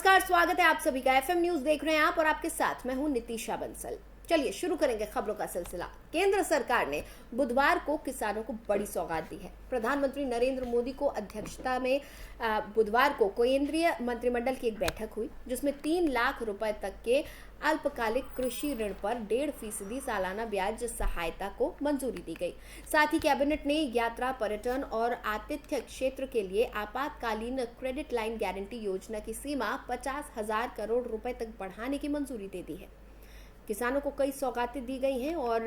नमस्कार, स्वागत है आप सभी का। एफएम न्यूज देख रहे हैं आप और आपके साथ मैं हूं नितिशा बंसल। चलिए शुरू करेंगे खबरों का सिलसिला। केंद्र सरकार ने बुधवार को किसानों को बड़ी सौगात दी है। प्रधानमंत्री नरेंद्र मोदी को अध्यक्षता में बुधवार को केंद्रीय मंत्रिमंडल की एक बैठक हुई, जिसमें 3 लाख रुपए तक के अल्पकालिक कृषि ऋण पर 1.5% सालाना ब्याज सहायता को मंजूरी दी गई। साथ ही कैबिनेट ने यात्रा, पर्यटन और आतिथ्य क्षेत्र के लिए आपातकालीन क्रेडिट लाइन गारंटी योजना की सीमा 50,000 करोड़ रुपए तक बढ़ाने की मंजूरी दे दी है। किसानों को कई सौगातें दी गई हैं और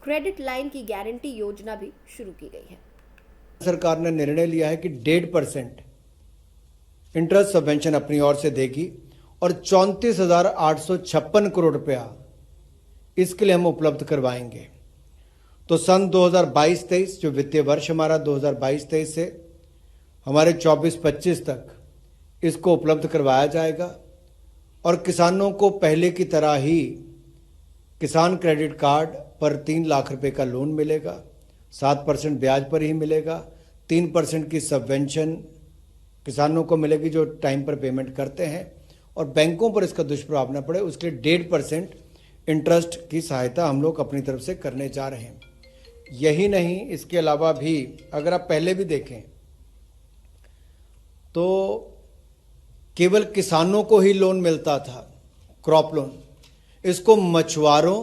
क्रेडिट लाइन की गारंटी योजना भी शुरू की गई है। सरकार ने निर्णय लिया है कि 1.5% इंटरेस्ट सबवेंशन अपनी ओर से देगी और 34,856 करोड़ रुपया इसके लिए हम उपलब्ध करवाएंगे। तो सन 2022-23 जो वित्तीय वर्ष हमारा 2022-23 से हमारे 24-25 तक इसको उपलब्ध करवाया जाएगा और किसानों को पहले की तरह ही किसान क्रेडिट कार्ड पर 3 लाख रुपए का लोन मिलेगा, 7% ब्याज पर ही मिलेगा, 3% की सबवेंशन किसानों को मिलेगी जो टाइम पर पेमेंट करते हैं और बैंकों पर इसका दुष्प्रभाव न पड़े उसके लिए 1.5% इंटरेस्ट की सहायता हम लोग अपनी तरफ से करने जा रहे हैं। यही नहीं, इसके अलावा भी अगर आप पहले भी देखें तो केवल किसानों को ही लोन मिलता था, क्रॉप लोन। इसको मछुआरों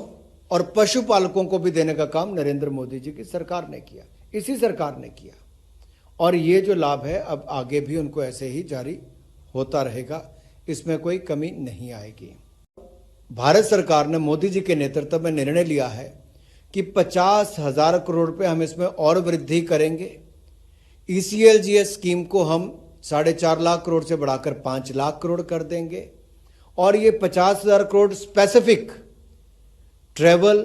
और पशुपालकों को भी देने का काम नरेंद्र मोदी जी की सरकार ने किया, इसी सरकार ने किया और ये जो लाभ है अब आगे भी उनको ऐसे ही जारी होता रहेगा, इसमें कोई कमी नहीं आएगी। भारत सरकार ने मोदी जी के नेतृत्व में निर्णय लिया है कि 50,000 करोड़ रुपए हम इसमें और वृद्धि करेंगे। ECLGS स्कीम को हम 4.5 लाख करोड़ से बढ़ाकर 5 लाख करोड़ कर देंगे और ये 50,000 crore specific travel,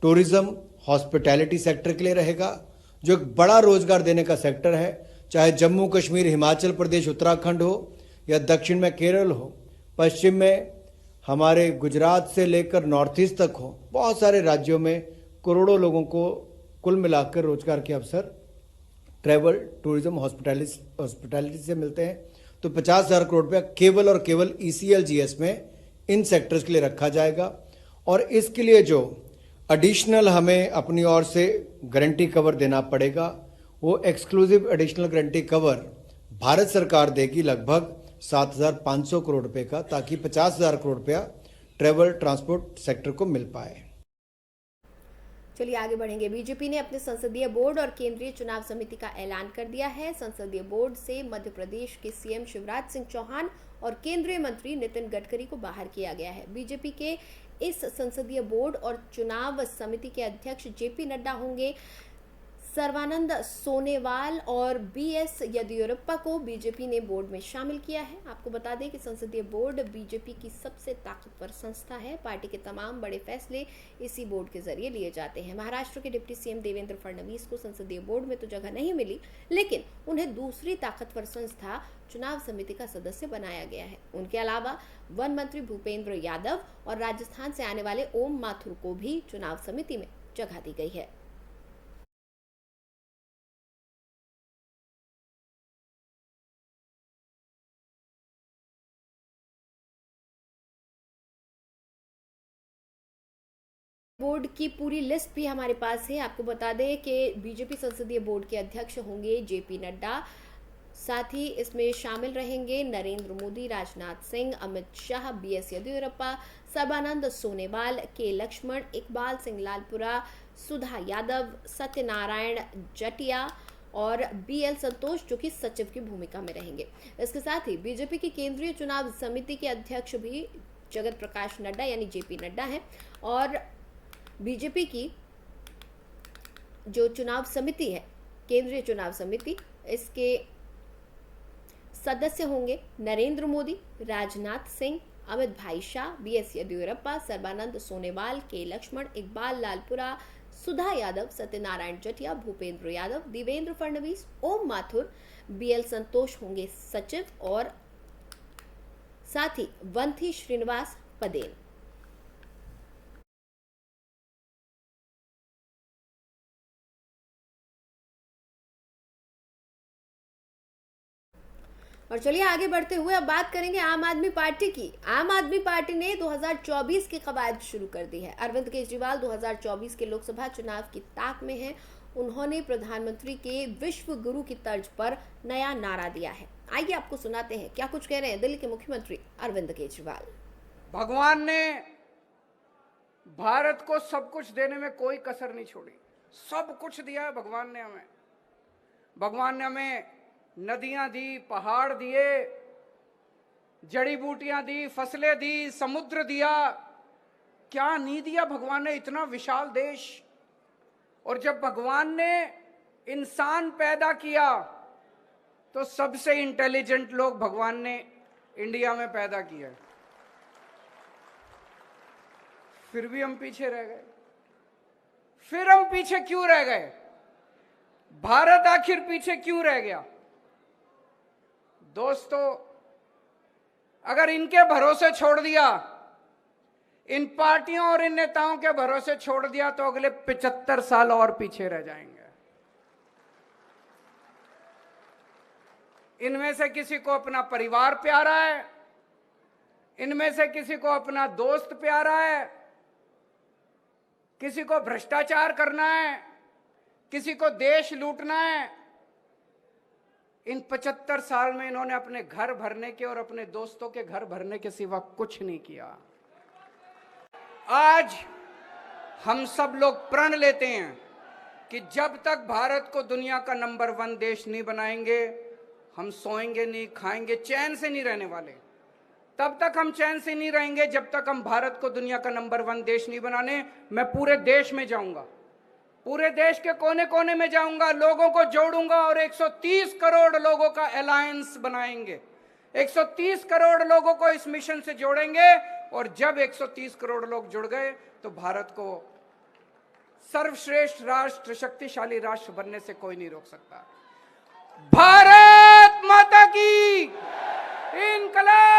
tourism, hospitality sector के लिए रहेगा, जो एक बड़ा रोजगार देने का सेक्टर है। चाहे जम्मू कश्मीर, हिमाचल प्रदेश, उत्तराखंड हो या दक्षिण में केरल हो, पश्चिम में हमारे गुजरात से लेकर नॉर्थ ईस्ट तक हो, बहुत सारे राज्यों में करोड़ों लोगों को कुल मिलाकर रोजगार के अवसर ट्रैवल, टूरिज्म, हॉस्पिटैलिटी से मिलते हैं। तो 50,000 करोड़ रुपया केवल और केवल ECLGS में इन सेक्टर्स के लिए रखा जाएगा और इसके लिए जो एडिशनल हमें अपनी ओर से गारंटी कवर देना पड़ेगा, वो exclusive additional guarantee cover Bharat सरकार देगी लगभग 7,500 करोड़ रुपए का, ताकि 50,000 करोड़ रुपया ट्रैवल ट्रांसपोर्ट सेक्टर को मिल पाए। चलिए आगे बढ़ेंगे। बीजेपी ने अपने संसदीय बोर्ड और केंद्रीय चुनाव समिति का ऐलान कर दिया है। संसदीय बोर्ड से मध्य प्रदेश के CM शिवराज सिंह चौहान और केंद्रीय मंत्री नितिन गडकरी को बाहर किया गया है। बीजेपी के इस संसदीय बोर्ड और चुनाव समिति के अध्यक्ष JP नड्डा होंगे। सर्बानंद सोनोवाल और BS येदियुरप्पा को बीजेपी ने बोर्ड में शामिल किया है। आपको बता दें कि संसदीय बोर्ड बीजेपी की सबसे ताकतवर संस्था है। पार्टी के तमाम बड़े फैसले इसी बोर्ड के जरिए लिए जाते हैं। महाराष्ट्र के डिप्टी CM देवेंद्र फडणवीस को संसदीय बोर्ड में तो जगह नहीं मिली, लेकिन उन्हें दूसरी ताकतवर संस्था चुनाव समिति का सदस्य बनाया गया है। उनके अलावा वन मंत्री भूपेंद्र यादव और राजस्थान से आने वाले ओम माथुर को भी चुनाव समिति में जगह दी गई है। बोर्ड की पूरी लिस्ट भी हमारे पास है। आपको बता दें कि बीजेपी संसदीय बोर्ड के अध्यक्ष होंगे JP नड्डा। साथ ही इसमें शामिल रहेंगे नरेंद्र मोदी, राजनाथ सिंह, अमित शाह, BS येदियुरप्पा, सर्बानंद सोनोवाल, K लक्ष्मण, इकबाल सिंह लालपुरा, सुधा यादव, सत्यनारायण जटिया और BL संतोष, जो कि सचिव की भूमिका में रहेंगे। इसके साथ ही बीजेपी की केंद्रीय चुनाव समिति के अध्यक्ष भी जगत प्रकाश नड्डा यानी JP नड्डा हैं और बीजेपी की जो चुनाव समिति है, केंद्रीय चुनाव समिति, इसके सदस्य होंगे नरेंद्र मोदी, राजनाथ सिंह, अमित भाई शाह, BS येदियुरप्पा, सर्बानंद सोनोवाल, K लक्ष्मण, इकबाल लालपुरा, सुधा यादव, सत्यनारायण जटिया, भूपेंद्र यादव, देवेंद्र फडणवीस, ओम माथुर, BL संतोष होंगे सचिव और साथ ही वंथी श्रीनिवास पदेन। और चलिए आगे बढ़ते हुए अब बात करेंगे आम आदमी पार्टी की। आम आदमी पार्टी ने 2024 की कवायद शुरू कर दी है। अरविंद केजरीवाल 2024 के लोकसभा चुनाव की ताक में हैं। उन्होंने प्रधानमंत्री के विश्व गुरु की तर्ज पर नया नारा दिया है। आइए आपको सुनाते हैं क्या कुछ कह रहे हैं दिल्ली के मुख्यमंत्री अरविंद केजरीवाल। भगवान ने भारत को सब कुछ देने में कोई कसर नहीं छोड़ी, सब कुछ दिया है भगवान ने हमें। भगवान ने हमें नदियां दी, पहाड़ दिए, जड़ी बूटियां दी, फसलें दी, समुद्र दिया। क्या नहीं दिया भगवान ने, इतना विशाल देश। और जब भगवान ने इंसान पैदा किया तो सबसे इंटेलिजेंट लोग भगवान ने इंडिया में पैदा किया, फिर भी हम पीछे रह गए। फिर हम पीछे क्यों रह गए? भारत आखिर पीछे क्यों रह गया? दोस्तों, अगर इनके भरोसे छोड़ दिया, इन पार्टियों और इन नेताओं के भरोसे छोड़ दिया तो अगले 75 साल और पीछे रह जाएंगे। इनमें से किसी को अपना परिवार प्यारा है, इनमें से किसी को अपना दोस्त प्यारा है, किसी को भ्रष्टाचार करना है, किसी को देश लूटना है। इन 75 साल में इन्होंने अपने घर भरने के और अपने दोस्तों के घर भरने के सिवा कुछ नहीं किया। आज हम सब लोग प्रण लेते हैं कि जब तक भारत को दुनिया का नंबर 1 देश नहीं बनाएंगे, हम सोएंगे नहीं, खाएंगे, चैन से नहीं रहने वाले। तब तक हम चैन से नहीं रहेंगे जब तक हम भारत को दुनिया का नंबर 1 देश नहीं बनाने। मैं पूरे देश में जाऊंगा, पूरे देश के कोने कोने में जाऊंगा, लोगों को जोड़ूंगा और 130 करोड़ लोगों का अलायंस बनाएंगे। 130 करोड़ लोगों को इस मिशन से जोड़ेंगे और जब 130 करोड़ लोग जुड़ गए तो भारत को सर्वश्रेष्ठ राष्ट्र, शक्तिशाली राष्ट्र बनने से कोई नहीं रोक सकता। भारत माता की इनकलाब।